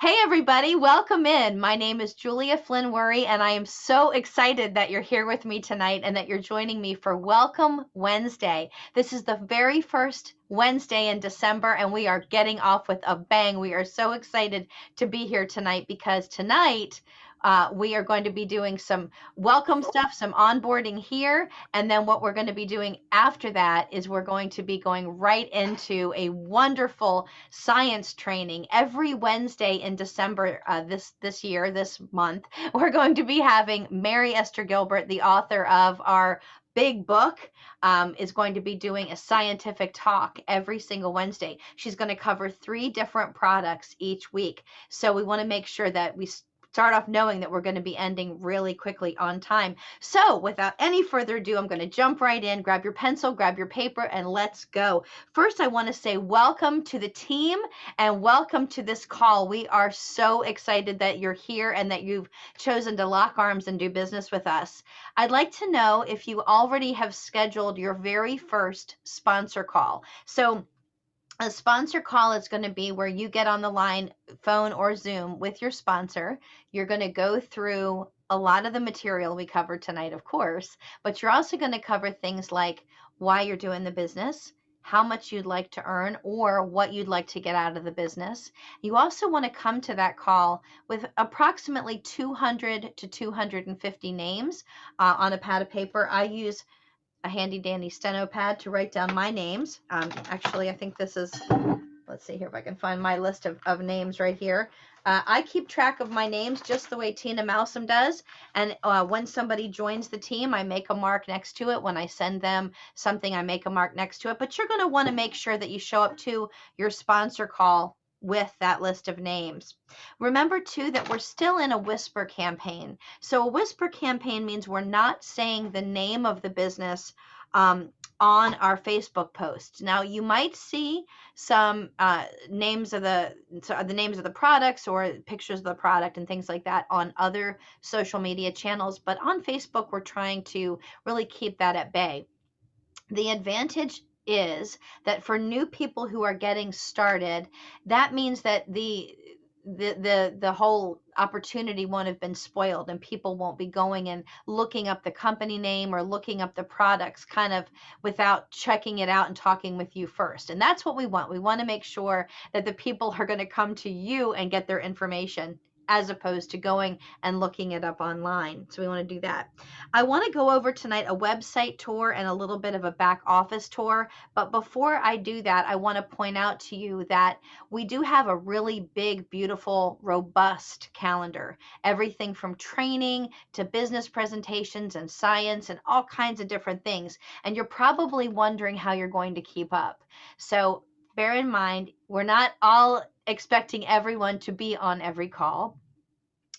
Hey everybody, welcome in. My name is Julia Flynn Worry, and I am so excited that you're here with me tonight and that you're joining me for Welcome Wednesday. This is the very first Wednesday in December, and we are getting off with a bang. We are so excited to be here tonight because tonight we are going to be doing some welcome stuff, some onboarding here, and then what we're going to be doing after that is we're going to be going right into a wonderful science training every Wednesday in December this month. We're going to be having Mary Esther Gilbert, the author of our big book, is going to be doing a scientific talk every single Wednesday. She's going to cover 3 different products each week. So we want to make sure that we start off knowing that we're going to be ending really quickly on time. So without any further ado, I'm going to jump right in, grab your pencil, grab your paper, and let's go. First, I want to say welcome to the team and welcome to this call. We are so excited that you're here and that you've chosen to lock arms and do business with us. I'd like to know if you already have scheduled your very first sponsor call. So a sponsor call is going to be where you get on the line, phone or Zoom with your sponsor. You're going to go through a lot of the material we covered tonight, of course, but you're also going to cover things like why you're doing the business, how much you'd like to earn, or what you'd like to get out of the business. You also want to come to that call with approximately 200 to 250 names on a pad of paper. I use a handy dandy steno pad to write down my names. Actually, I think this is, let's see here if I can find my list of names right here. I keep track of my names just the way Tina Malsom does. And when somebody joins the team, I make a mark next to it. When I send them something, I make a mark next to it. But you're going to want to make sure that you show up to your sponsor call with that list of names. Remember too that we're still in a whisper campaign. So a whisper campaign means we're not saying the name of the business on our Facebook post. Now you might see some names of the names of the products or pictures of the product and things like that on other social media channels, but on Facebook we're trying to really keep that at bay. The advantage is that for new people who are getting started, that means that the whole opportunity won't have been spoiled and people won't be going and looking up the company name or looking up the products kind of without checking it out and talking with you first. And that's what we want. We want to make sure that the people are going to come to you and get their information as opposed to going and looking it up online. So we want to do that. I want to go over tonight a website tour and a little bit of a back office tour. But before I do that, I want to point out to you that we do have a really big, beautiful, robust calendar. Everything from training to business presentations and science and all kinds of different things. And you're probably wondering how you're going to keep up. So bear in mind, we're not all expecting everyone to be on every call.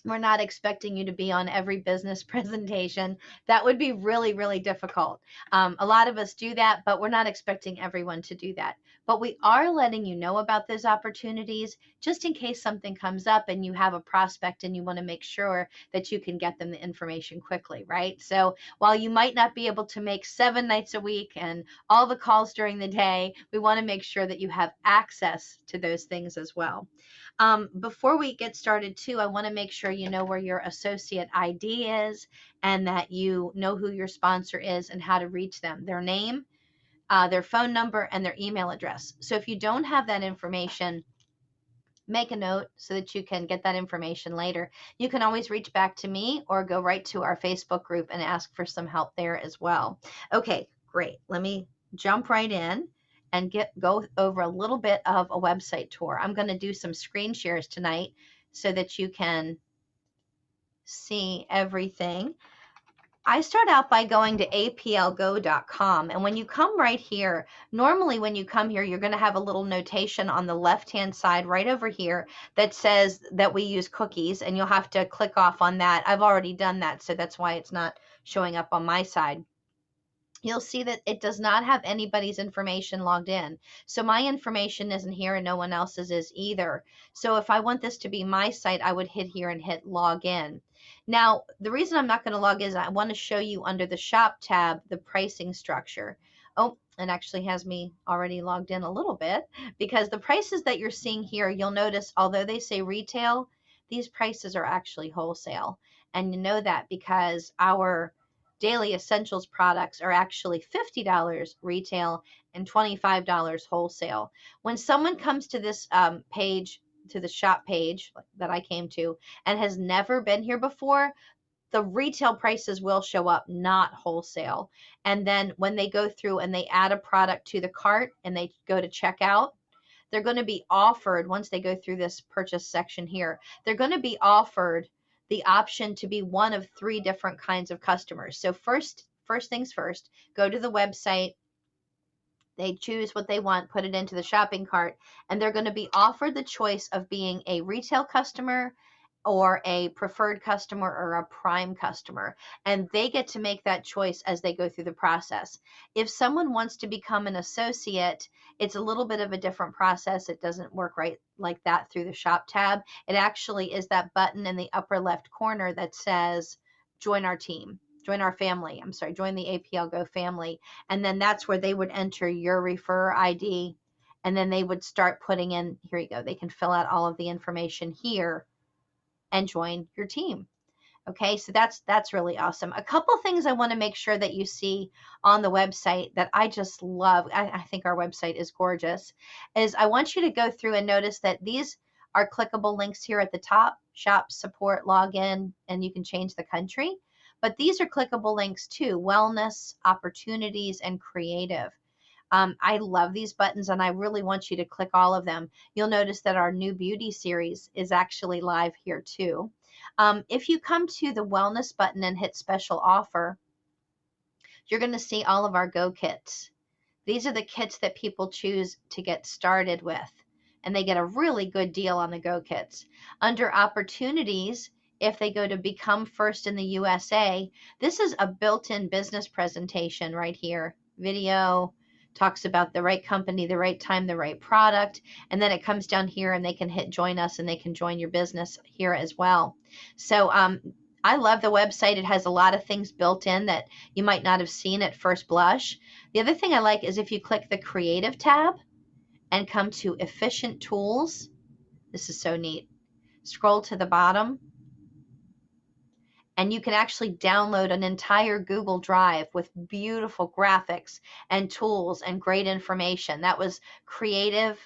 We're not expecting you to be on every business presentation. That would be really, really difficult. A lot of us do that, but we're not expecting everyone to do that. But we are letting you know about those opportunities just in case something comes up and you have a prospect and you want to make sure that you can get them the information quickly, right? So while you might not be able to make 7 nights a week and all the calls during the day, we want to make sure that you have access to those things as well. Before we get started too, I want to make sure you know where your associate ID is and that you know who your sponsor is and how to reach them, their name, their phone number, and their email address. So if you don't have that information, make a note so that you can get that information later. You can always reach back to me or go right to our Facebook group and ask for some help there as well. Okay, great. Let me jump right in and go over a little bit of a website tour. I'm going to do some screen shares tonight so that you can see everything. I start out by going to APLGO.com, and when you come right here, normally when you come here, you're going to have a little notation on the left-hand side right over here that says that we use cookies, and you'll have to click off on that. I've already done that, so that's why it's not showing up on my side. You'll see that it does not have anybody's information logged in. So my information isn't here and no one else's is either. So if I want this to be my site, I would hit here and hit log in. Now, the reason I'm not going to log in is I want to show you under the shop tab the pricing structure. Oh, It actually has me already logged in a little bit, because the prices that you're seeing here, you'll notice, although they say retail, these prices are actually wholesale. And you know that because our daily essentials products are actually $50 retail and $25 wholesale. When someone comes to this page, to the shop page that I came to, and has never been here before, the retail prices will show up, not wholesale. And then when they go through and they add a product to the cart and they go to checkout, they're going to be offered, once they go through this purchase section here, they're going to be offered the option to be one of 3 different kinds of customers. So first things first, go to the website, they choose what they want, put it into the shopping cart, and they're going to be offered the choice of being a retail customer or a preferred customer or a prime customer. And they get to make that choice as they go through the process. If someone wants to become an associate, it's a little bit of a different process. It doesn't work right like that through the shop tab. It actually is that button in the upper left corner that says join our team, join our family. I'm sorry, join the APL Go family. And then that's where they would enter your referrer ID. And then they would start putting in, here you go, they can fill out all of the information here and join your team. Okay, so that's really awesome. A couple things I want to make sure that you see on the website that I just love, I think our website is gorgeous, is I want you to go through and notice that these are clickable links here at the top: shop, support, login, and you can change the country. But these are clickable links too: wellness, opportunities, and creative. I love these buttons, and I really want you to click all of them. You'll notice that our new beauty series is actually live here too. If you come to the wellness button and hit special offer, you're going to see all of our Go kits. These are the kits that people choose to get started with, and they get a really good deal on the Go kits. Under opportunities, if they go to become first in the USA, this is a built-in business presentation right here. Video, talks about the right company, the right time, the right product, and then it comes down here and they can hit join us and they can join your business here as well. So I love the website. It has a lot of things built in that you might not have seen at first blush. The other thing I like is if you click the creative tab and come to efficient tools, this is so neat. Scroll to the bottom, and you can actually download an entire Google Drive with beautiful graphics and tools and great information. That was creative,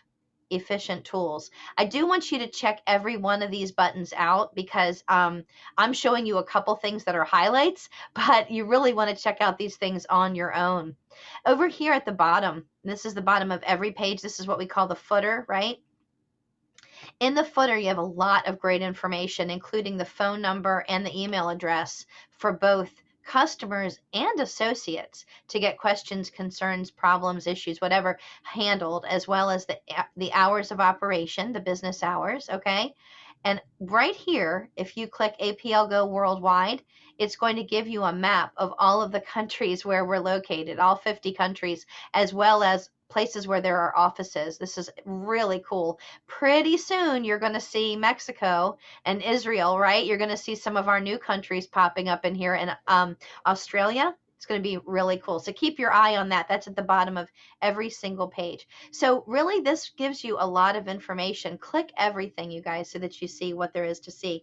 efficient tools. I do want you to check every one of these buttons out, because I'm showing you a couple things that are highlights, but you really want to check out these things on your own. Over here at the bottom, this is the bottom of every page. This is what we call the footer, right? In the footer, you have a lot of great information, including the phone number and the email address for both customers and associates to get questions, concerns, problems, issues, whatever, handled, as well as the hours of operation, the business hours, okay? And right here, if you click APL Go Worldwide, it's going to give you a map of all of the countries where we're located, all 50 countries, as well as places where there are offices. This is really cool. Pretty soon you're going to see Mexico and Israel, right? You're going to see some of our new countries popping up in here, and Australia. It's going to be really cool. So keep your eye on that. That's at the bottom of every single page. So really, this gives you a lot of information. Click everything, you guys, so that you see what there is to see.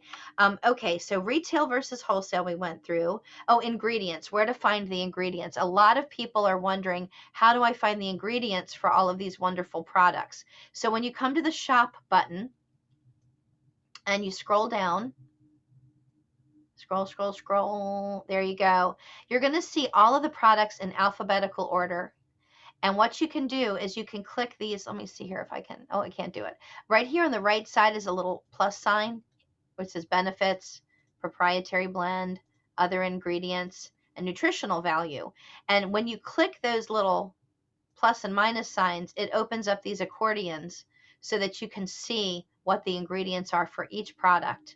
Okay, so retail versus wholesale we went through. Oh, ingredients, where to find the ingredients. A lot of people are wondering, how do I find the ingredients for all of these wonderful products? So when you come to the shop button and you scroll down, scroll, there you go. You're going to see all of the products in alphabetical order. And what you can do is you can click these. Let me see here if I can. Oh, I can't do it. Right here on the right side is a little plus sign, which says benefits, proprietary blend, other ingredients, and nutritional value. And when you click those little plus and minus signs, it opens up these accordions so that you can see what the ingredients are for each product.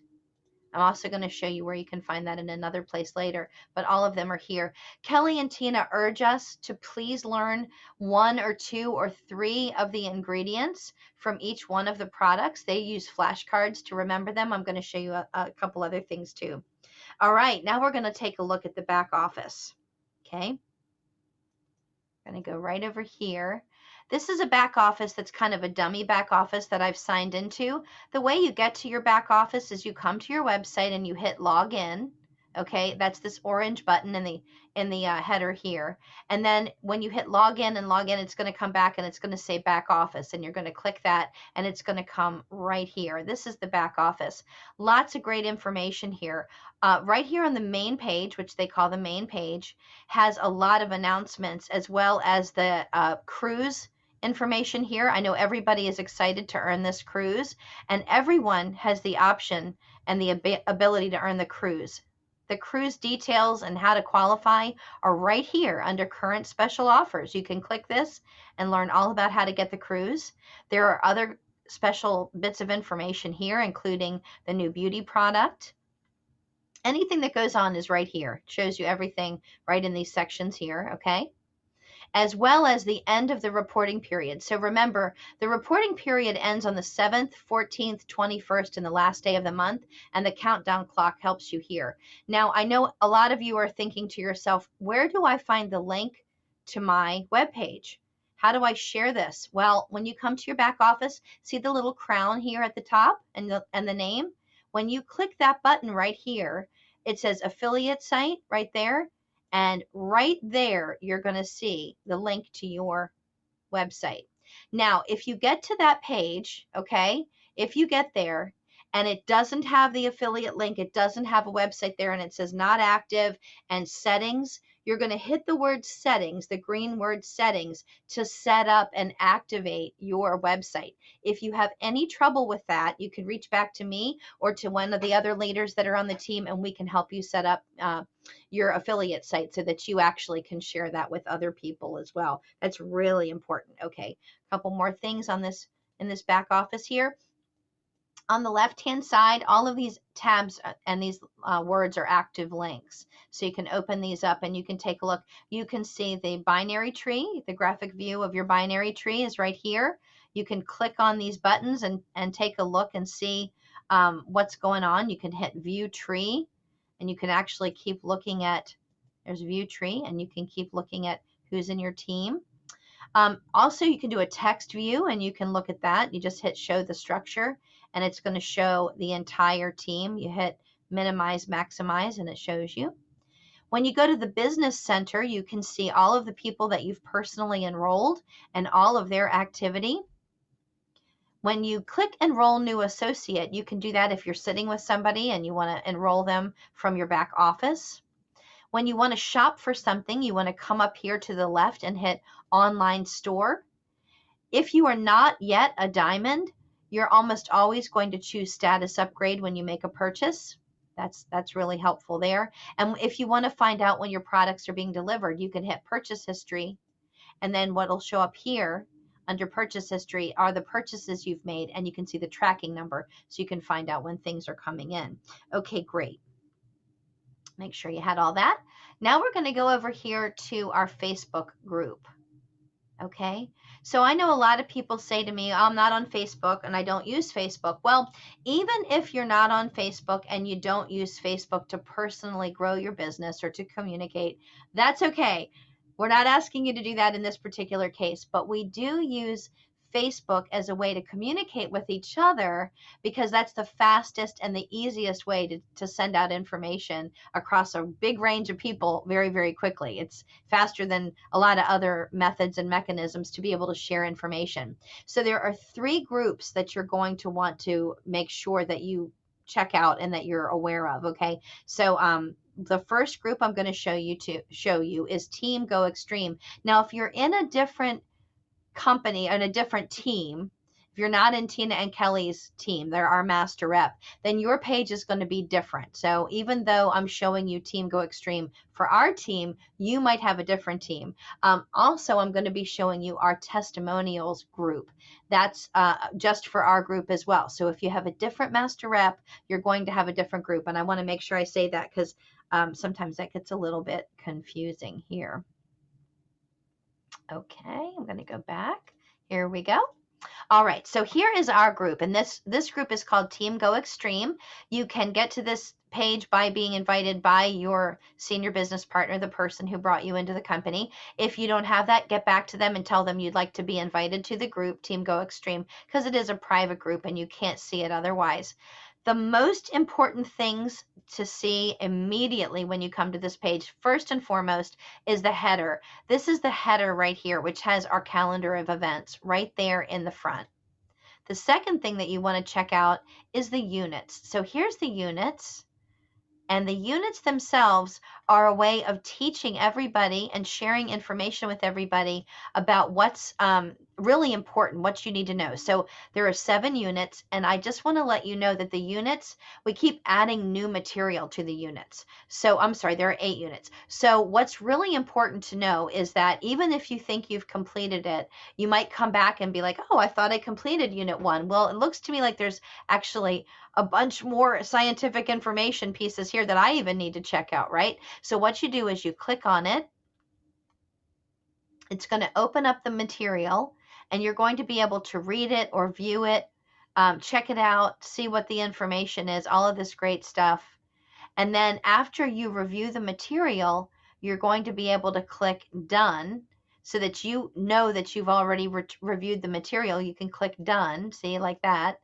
I'm also going to show you where you can find that in another place later, but all of them are here. Kelly and Tina urge us to please learn 1 or 2 or 3 of the ingredients from each one of the products. They use flashcards to remember them. I'm going to show you a couple other things too. All right, now we're going to take a look at the back office. Okay. I'm going to go right over here. This is a back office that's kind of a dummy back office that I've signed into. The way you get to your back office is you come to your website and you hit log in. Okay, that's this orange button in the header here. And then when you hit log in, it's going to come back and it's going to say back office, and you're going to click that and it's going to come right here. This is the back office. Lots of great information here. Right here on the main page, which they call the main page, has a lot of announcements as well as the cruise information here. I know everybody is excited to earn this cruise, and everyone has the option and the ability to earn the cruise. The cruise details and how to qualify are right here under current special offers. You can click this and learn all about how to get the cruise. There are other special bits of information here, including the new beauty product. Anything that goes on is right here. It shows you everything right in these sections here, okay? As well as the end of the reporting period. So remember, the reporting period ends on the 7th, 14th, 21st, and the last day of the month, and the countdown clock helps you here. Now, I know a lot of you are thinking to yourself, where do I find the link to my webpage? How do I share this? Well, when you come to your back office, see the little crown here at the top and the name? When you click that button right here, it says affiliate site right there. And right there, you're going to see the link to your website. Now, if you get to that page, okay, if you get there and it doesn't have the affiliate link, it doesn't have a website there, and it says not active and settings, you're going to hit the word settings, the green word settings, to set up and activate your website. If you have any trouble with that, you can reach back to me or to one of the other leaders that are on the team, and we can help you set up your affiliate site so that you actually can share that with other people as well. That's really important. Okay, a couple more things on this in this back office here. On the left-hand side, all of these tabs and these words are active links. So you can open these up and you can take a look. You can see the binary tree. The graphic view of your binary tree is right here. You can click on these buttons and take a look and see what's going on. You can hit view tree and you can actually keep looking at, there's view tree, and you can keep looking at who's in your team. Also, you can do a text view and you can look at that. You just hit show the structure and it's going to show the entire team. You hit minimize, maximize, and it shows you. When you go to the business center, you can see all of the people that you've personally enrolled and all of their activity. When you click enroll new associate, you can do that if you're sitting with somebody and you want to enroll them from your back office. When you want to shop for something, you want to come up here to the left and hit online store. If you are not yet a diamond, you're almost always going to choose status upgrade when you make a purchase. That's really helpful there. And if you want to find out when your products are being delivered, you can hit purchase history, and then what'll show up here under purchase history are the purchases you've made, and you can see the tracking number so you can find out when things are coming in. Okay, great. Make sure you had all that. Now we're going to go over here to our Facebook group. Okay, so I know a lot of people say to me, I'm not on Facebook and I don't use Facebook. Well, even if you're not on Facebook and you don't use Facebook to personally grow your business or to communicate, that's okay. We're not asking you to do that in this particular case, but we do use Facebook as a way to communicate with each other because that's the fastest and the easiest way to send out information across a big range of people very, very quickly. It's faster than a lot of other methods and mechanisms to be able to share information. So there are 3 groups that you're going to want to make sure that you check out and that you're aware of, okay? So the first group I'm going to show you is Team Go Extreme. Now, if you're in a different company and a different team, if you're not in Tina and Kelly's team, they're our master rep, then your page is going to be different. So even though I'm showing you Team Go Extreme for our team, you might have a different team. Also, I'm going to be showing you our testimonials group. That's just for our group as well. So if you have a different master rep, you're going to have a different group. And I want to make sure I say that because sometimes that gets a little bit confusing here. Okay, I'm going to go back. Here we go. All right, so here is our group, and this group is called Team Go Extreme. You can get to this page by being invited by your senior business partner, the person who brought you into the company. If you don't have that, get back to them and tell them you'd like to be invited to the group, Team Go Extreme, because it is a private group and you can't see it otherwise. The most important things to see immediately when you come to this page, first and foremost, is the header. This is the header right here, which has our calendar of events right there in the front. The second thing that you want to check out is the units. So here's the units. And the units themselves are a way of teaching everybody and sharing information with everybody about what's really important, what you need to know. So there are 7 units, and I just want to let you know that the units, we keep adding new material to the units. So I'm sorry, there are 8 units. So what's really important to know is that even if you think you've completed it, you might come back and be like, oh, I thought I completed unit 1. Well, it looks to me like there's actually a bunch more scientific information pieces here that I even need to check out, right? So what you do is you click on it. It's going to open up the material, and you're going to be able to read it or view it, check it out, see what the information is, all of this great stuff. And then after you review the material, you're going to be able to click Done so that you know that you've already reviewed the material. You can click Done, see, like that.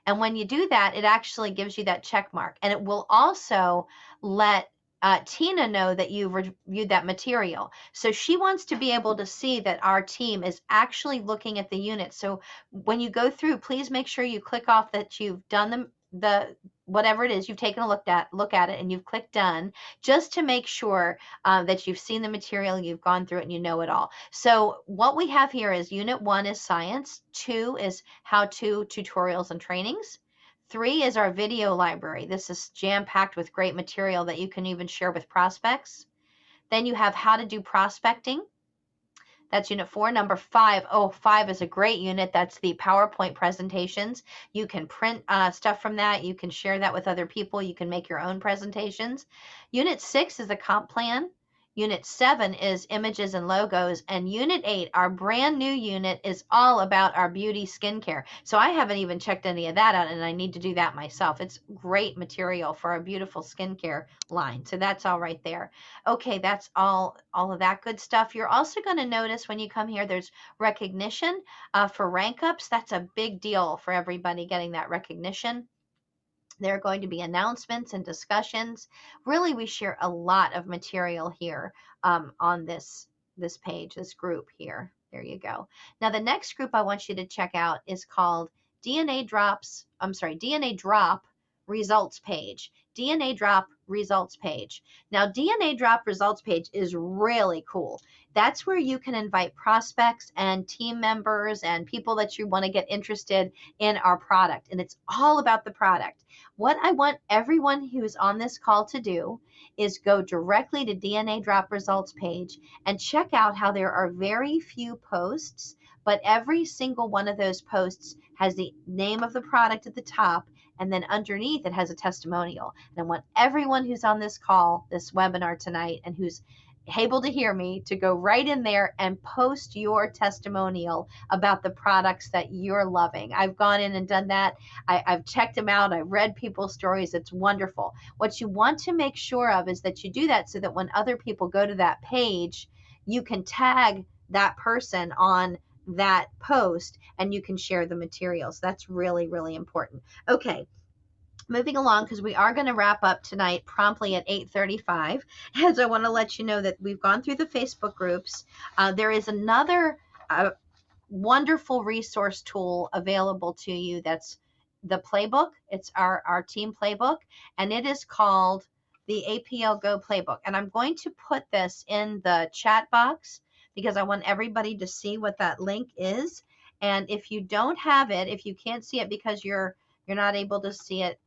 And when you do that, it actually gives you that check mark. And it will also let Tina know that you've reviewed that material. So she wants to be able to see that our team is actually looking at the unit. So when you go through, please make sure you click off that you've done the whatever it is you've taken a look at it, and you've clicked Done, just to make sure that you've seen the material, you've gone through it, and you know it all. So what we have here is unit 1 is science, 2 is how-to tutorials and trainings, 3 is our video library. This is jam-packed with great material that you can even share with prospects. Then you have how to do prospecting. That's unit 4. Number 5, 5 is a great unit. That's the PowerPoint presentations. You can print stuff from that. You can share that with other people. You can make your own presentations. Unit 6 is the comp plan. Unit 7 is images and logos. And Unit 8, our brand new unit, is all about our beauty skincare. So I haven't even checked any of that out, and I need to do that myself. It's great material for our beautiful skincare line. So that's all right there. Okay, that's all of that good stuff. You're also going to notice when you come here, there's recognition for rank ups. That's a big deal for everybody getting that recognition. There are going to be announcements and discussions. Really, we share a lot of material here on this page, this group here. There you go. Now, the next group I want you to check out is called DNA Drop Results Page. DNA Drop Results Page. Now, DNA Drop Results Page is really cool. That's where you can invite prospects and team members and people that you want to get interested in our product. And it's all about the product. What I want everyone who's on this call to do is go directly to DNA Drop Results Page and check out how there are very few posts, but every single one of those posts has the name of the product at the top, and then underneath it has a testimonial. And I want everyone who's on this call, this webinar tonight, and who's able to hear me, to go right in there and post your testimonial about the products that you're loving. I've gone in and done that. I've checked them out. I've read people's stories. It's wonderful. What you want to make sure of is that you do that so that when other people go to that page, you can tag that person on that post and you can share the materials. That's really, really important. Okay. Moving along, because we are going to wrap up tonight promptly at 8:35, as I want to let you know that we've gone through the Facebook groups. There is another wonderful resource tool available to you. That's the playbook. It's our team playbook, and it is called the APL Go Playbook. And I'm going to put this in the chat box because I want everybody to see what that link is. And if you don't have it, if you can't see it because you're not able to see it,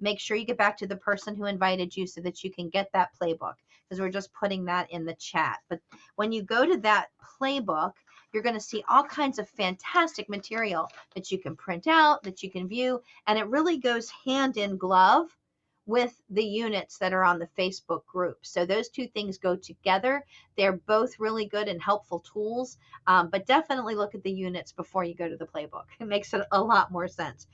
make sure you get back to the person who invited you so that you can get that playbook, because we're just putting that in the chat. But when you go to that playbook, you're going to see all kinds of fantastic material that you can print out, that you can view, and it really goes hand in glove with the units that are on the Facebook group. So those two things go together. They're both really good and helpful tools, but definitely look at the units before you go to the playbook. It makes it a lot more sense.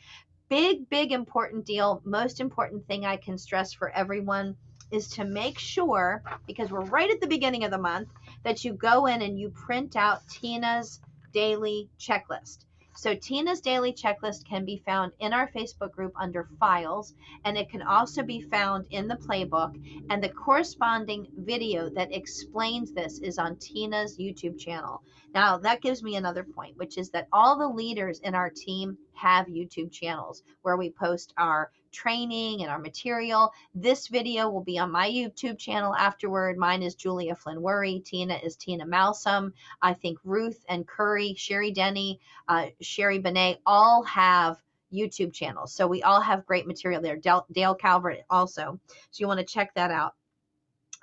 Big important deal. Most important thing I can stress for everyone is to make sure, because we're right at the beginning of the month, that you go in and you print out Tina's daily checklist. So Tina's daily checklist can be found in our Facebook group under files, and it can also be found in the playbook, and the corresponding video that explains this is on Tina's YouTube channel. Now, that gives me another point, which is that all the leaders in our team have YouTube channels where we post our training and our material. This video will be on my YouTube channel afterward. Mine is Julia Flynn Worry. Tina is Tina Malsum. I think Ruth and Curry, Sherry Denny, Sherry Benet all have YouTube channels. So we all have great material there. Dale Calvert also. So you want to check that out.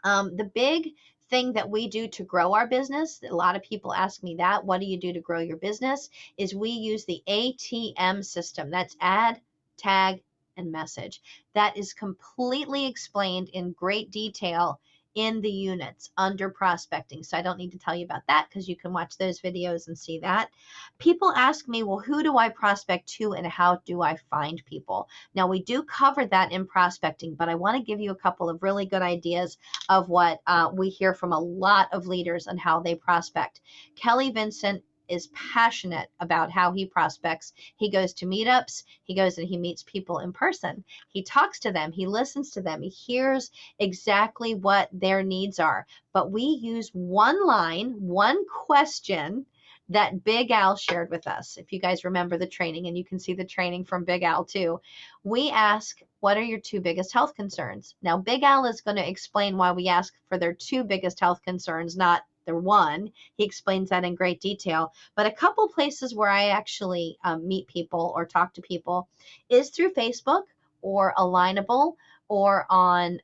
The big thing that we do to grow our business, a lot of people ask me that, what do you do to grow your business, is we use the ATM system. That's add, tag, and message. That is completely explained in great detail in the units under prospecting. So I don't need to tell you about that because you can watch those videos and see that. People ask me, well, who do I prospect to and how do I find people? Now, we do cover that in prospecting, but I want to give you a couple of really good ideas of what we hear from a lot of leaders and how they prospect. Kelly Vincent is passionate about how he prospects. He goes to meetups, he goes and he meets people in person. He talks to them, he listens to them, he hears exactly what their needs are. But we use one line, one question that Big Al shared with us. If you guys remember the training, and you can see the training from Big Al too, we ask, what are your two biggest health concerns? Now, Big Al is going to explain why we ask for their two biggest health concerns, not their one. He explains that in great detail. But a couple places where I actually meet people or talk to people is through Facebook or Alignable or on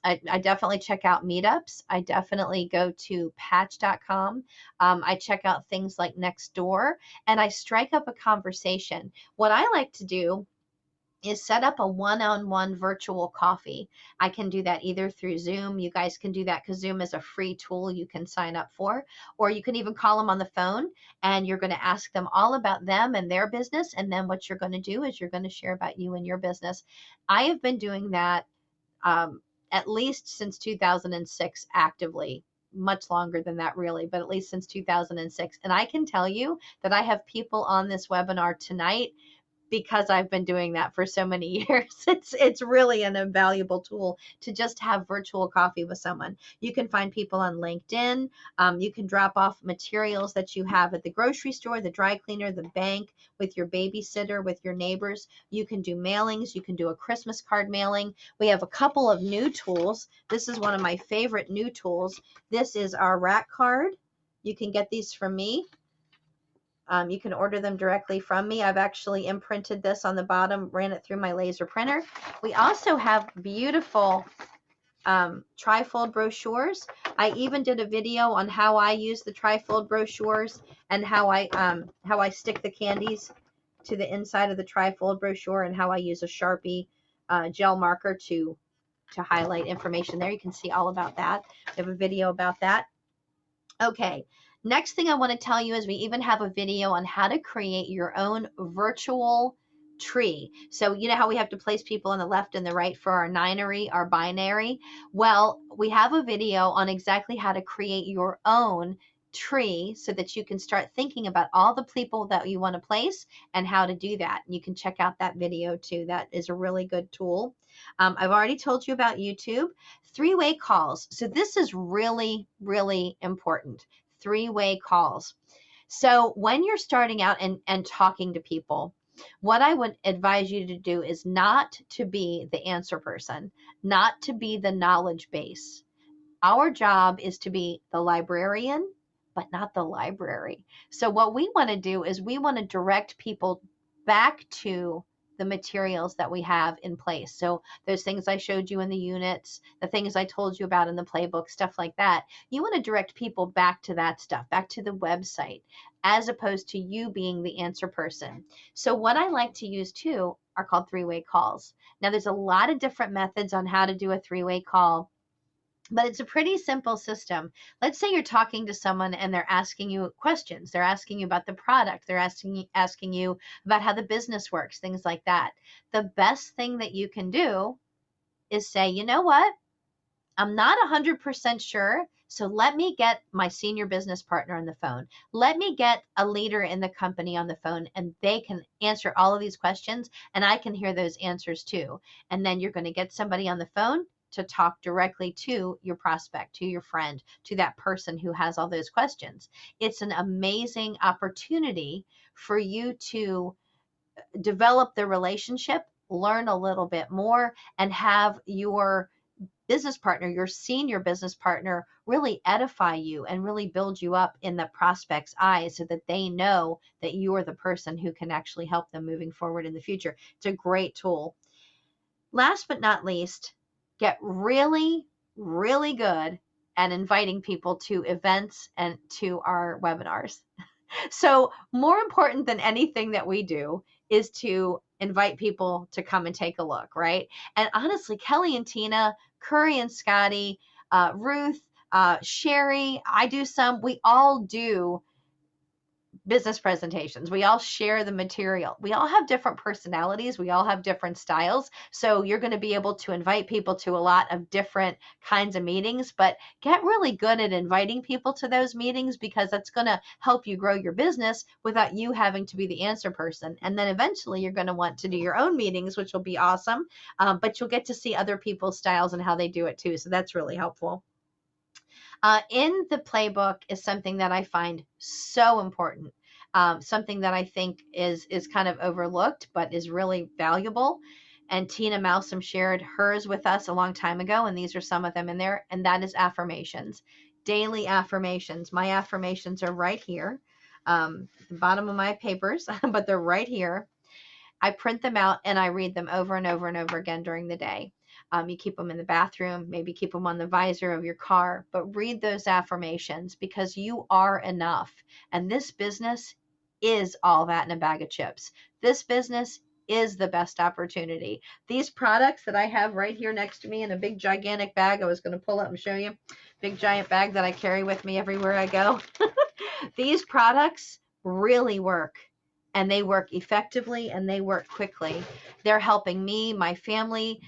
I definitely check out meetups. I definitely go to patch.com. I check out things like Nextdoor, and I strike up a conversation. What I like to do is set up a one-on-one virtual coffee. I can do that either through Zoom. You guys can do that because Zoom is a free tool you can sign up for, or you can even call them on the phone and you're going to ask them all about them and their business. And then what you're going to do is you're going to share about you and your business. I have been doing that at least since 2006 actively, much longer than that really, but at least since 2006. And I can tell you that I have people on this webinar tonight because I've been doing that for so many years. It's really an invaluable tool to just have virtual coffee with someone. You can find people on LinkedIn. You can drop off materials that you have at the grocery store, the dry cleaner, the bank, with your babysitter, with your neighbors. You can do mailings. You can do a Christmas card mailing. We have a couple of new tools. This is one of my favorite new tools. This is our rack card. You can get these from me. You can order them directly from me. I've actually imprinted this on the bottom, ran it through my laser printer. We also have beautiful trifold brochures. I even did a video on how I use the trifold brochures and how I stick the candies to the inside of the trifold brochure and how I use a Sharpie gel marker to highlight information there. You can see all about that. We have a video about that. Okay. Next thing I want to tell you is we even have a video on how to create your own virtual tree. So you know how we have to place people on the left and the right for our ninary, our binary? Well, we have a video on exactly how to create your own tree so that you can start thinking about all the people that you want to place and how to do that. You can check out that video too. That is a really good tool. I've already told you about YouTube. Three-way calls. So this is really, really important. Three-way calls. So when you're starting out and talking to people, what I would advise you to do is not to be the answer person, not to be the knowledge base. Our job is to be the librarian, but not the library. So what we want to do is we want to direct people back to the materials that we have in place. So those things I showed you in the units, the things I told you about in the playbook, stuff like that, you want to direct people back to that stuff, back to the website, as opposed to you being the answer person. So what I like to use too are called three-way calls. Now there's a lot of different methods on how to do a three-way call, but it's a pretty simple system. Let's say you're talking to someone and they're asking you questions. They're asking you about the product. They're asking you about how the business works, things like that. The best thing that you can do is say, you know what? I'm not 100% sure. So let me get my senior business partner on the phone. Let me get a leader in the company on the phone, and they can answer all of these questions and I can hear those answers too. And then you're going to get somebody on the phone to talk directly to your prospect, to your friend, to that person who has all those questions. It's an amazing opportunity for you to develop the relationship, learn a little bit more, and have your business partner, your senior business partner, really edify you and really build you up in the prospect's eyes so that they know that you are the person who can actually help them moving forward in the future. It's a great tool. Last but not least, get really, really good at inviting people to events and to our webinars. So more important than anything that we do is to invite people to come and take a look, right? And honestly, Kelly and Tina, Curry and Scotty, Ruth, Sherry, I do some, we all do business presentations. We all share the material. We all have different personalities. We all have different styles. So you're going to be able to invite people to a lot of different kinds of meetings, but get really good at inviting people to those meetings, because that's going to help you grow your business without you having to be the answer person. And then eventually you're going to want to do your own meetings, which will be awesome. But you'll get to see other people's styles and how they do it too. So that's really helpful. In the playbook is something that I find so important, something that I think is kind of overlooked, but is really valuable. And Tina Malsom shared hers with us a long time ago, and these are some of them in there, and that is affirmations. Daily affirmations. My affirmations are right here, the bottom of my papers, but they're right here. I print them out and I read them over and over and over again during the day. You keep them in the bathroom, maybe keep them on the visor of your car, but read those affirmations, because you are enough. And this business is all that in a bag of chips. This business is the best opportunity. These products that I have right here next to me in a big gigantic bag, I was going to pull up and show you, big giant bag that I carry with me everywhere I go. These products really work. And they work effectively and they work quickly. They're helping me, my family,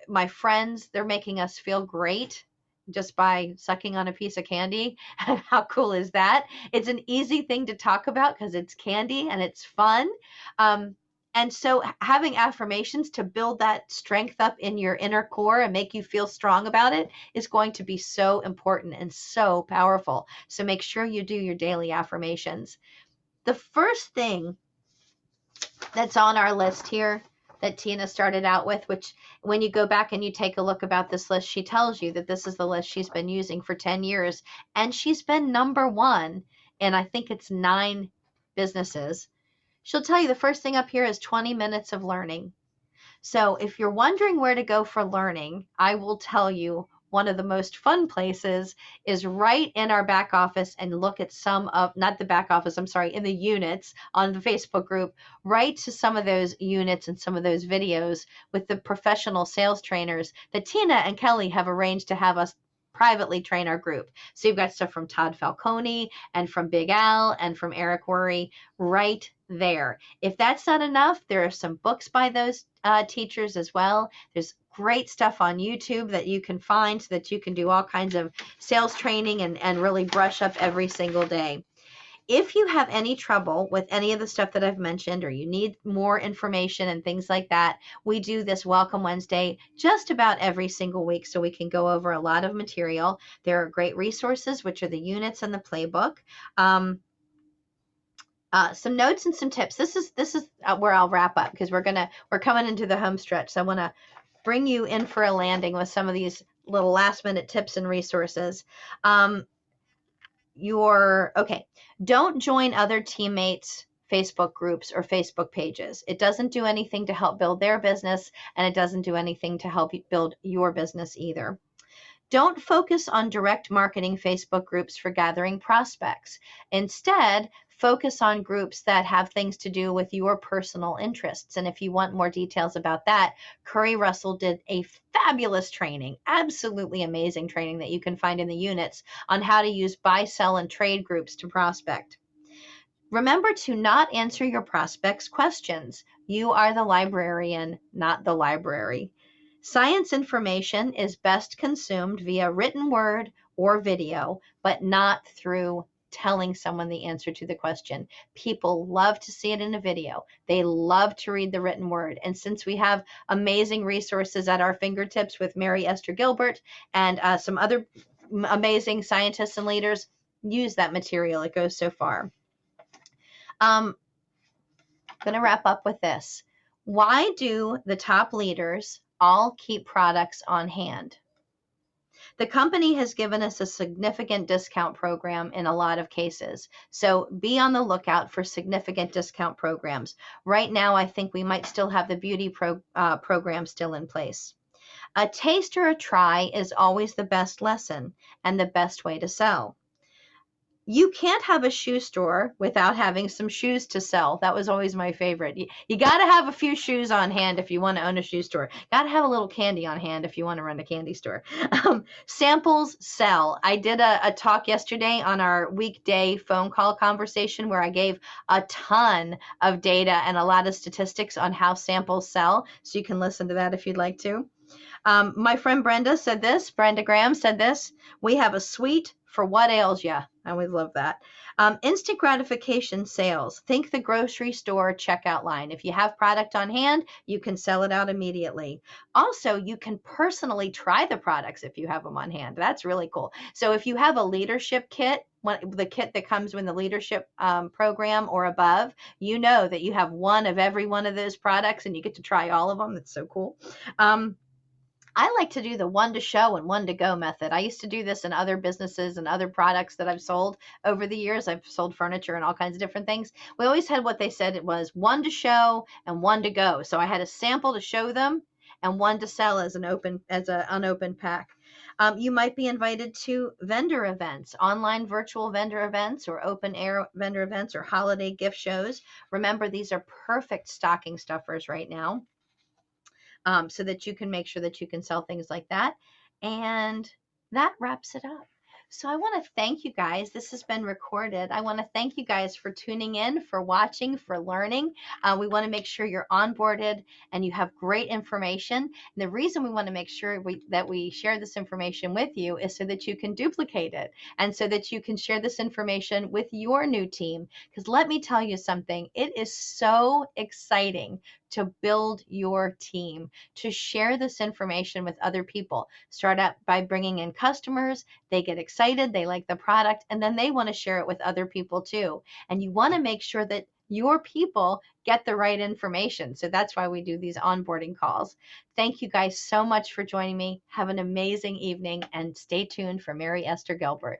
my friends. They're making us feel great just by sucking on a piece of candy. How cool is that? It's an easy thing to talk about because it's candy and it's fun. And so having affirmations to build that strength up in your inner core and make you feel strong about it is going to be so important and so powerful. So make sure you do your daily affirmations. The first thing that's on our list here that Tina started out with, which when you go back and you take a look about this list, she tells you that this is the list she's been using for 10 years. And she's been #1 in, I think it's 9 businesses. She'll tell you the first thing up here is 20 minutes of learning. So if you're wondering where to go for learning, I will tell you one of the most fun places is right in our back office, and look at some of, not the back office, I'm sorry, in the units on the Facebook group, right to some of those units and some of those videos with the professional sales trainers that Tina and Kelly have arranged to have us privately train our group. So you've got stuff from Todd Falcone and from Big Al and from Eric Worre right there. If that's not enough, there are some books by those teachers as well. There's great stuff on YouTube that you can find so that you can do all kinds of sales training and really brush up every single day. If you have any trouble with any of the stuff that I've mentioned, or you need more information and things like that, we do this Welcome Wednesday just about every single week, so we can go over a lot of material. There are great resources, which are the units and the playbook. Some notes and some tips. This is where I'll wrap up, because we're coming into the home stretch. So I want to bring you in for a landing with some of these little last minute tips and resources. Okay. Don't join other teammates' Facebook groups or Facebook pages. It doesn't do anything to help build their business, and it doesn't do anything to help you build your business either. Don't focus on direct marketing Facebook groups for gathering prospects. Instead, focus on groups that have things to do with your personal interests. And if you want more details about that, Curry Russell did a fabulous training, absolutely amazing training that you can find in the units on how to use buy, sell, and trade groups to prospect. Remember to not answer your prospects' questions. You are the librarian, not the library. Science information is best consumed via written word or video, but not through telling someone the answer to the question. People love to see it in a video. They love to read the written word. And since we have amazing resources at our fingertips with Mary Esther Gilbert and some other amazing scientists and leaders, use that material. It goes so far. I'm going to wrap up with this. Why do the top leaders all keep products on hand? The company has given us a significant discount program in a lot of cases. So be on the lookout for significant discount programs. Right now, I think we might still have the beauty program still in place. A taste or a try is always the best lesson and the best way to sell. You can't have a shoe store without having some shoes to sell. That was always my favorite. You got to have a few shoes on hand if you want to own a shoe store. Got to have a little candy on hand if you want to run a candy store. Samples sell. I did a talk yesterday on our weekday phone call conversation where I gave a ton of data and a lot of statistics on how samples sell. So you can listen to that if you'd like to. My friend Brenda said this. Brenda Graham said this. We have a suite for what ails ya. I always love that. Instant gratification sales. Think the grocery store checkout line. If you have product on hand, you can sell it out immediately. Also, you can personally try the products if you have them on hand. That's really cool. So if you have a leadership kit, the kit that comes with the leadership program or above, you know that you have one of every one of those products and you get to try all of them. That's so cool. I like to do the one to show and one to go method. I used to do this in other businesses and other products that I've sold over the years. I've sold furniture and all kinds of different things. We always had what they said it was one to show and one to go. So I had a sample to show them and one to sell as an unopened pack. You might be invited to vendor events, online virtual vendor events or open air vendor events or holiday gift shows. Remember, these are perfect stocking stuffers right now. So that you can make sure that you can sell things like that. And that wraps it up. So I want to thank you guys. This has been recorded. I want to thank you guys for tuning in, for watching, for learning. We want to make sure you're onboarded and you have great information. And the reason we want to make sure that we share this information with you is so that you can duplicate it and so that you can share this information with your new team. Because let me tell you something, it is so exciting to build your team, to share this information with other people. Start out by bringing in customers. They get excited, they like the product, and then they want to share it with other people too. And you want to make sure that your people get the right information. So that's why we do these onboarding calls. Thank you guys so much for joining me. Have an amazing evening and stay tuned for Mary Esther Gilbert.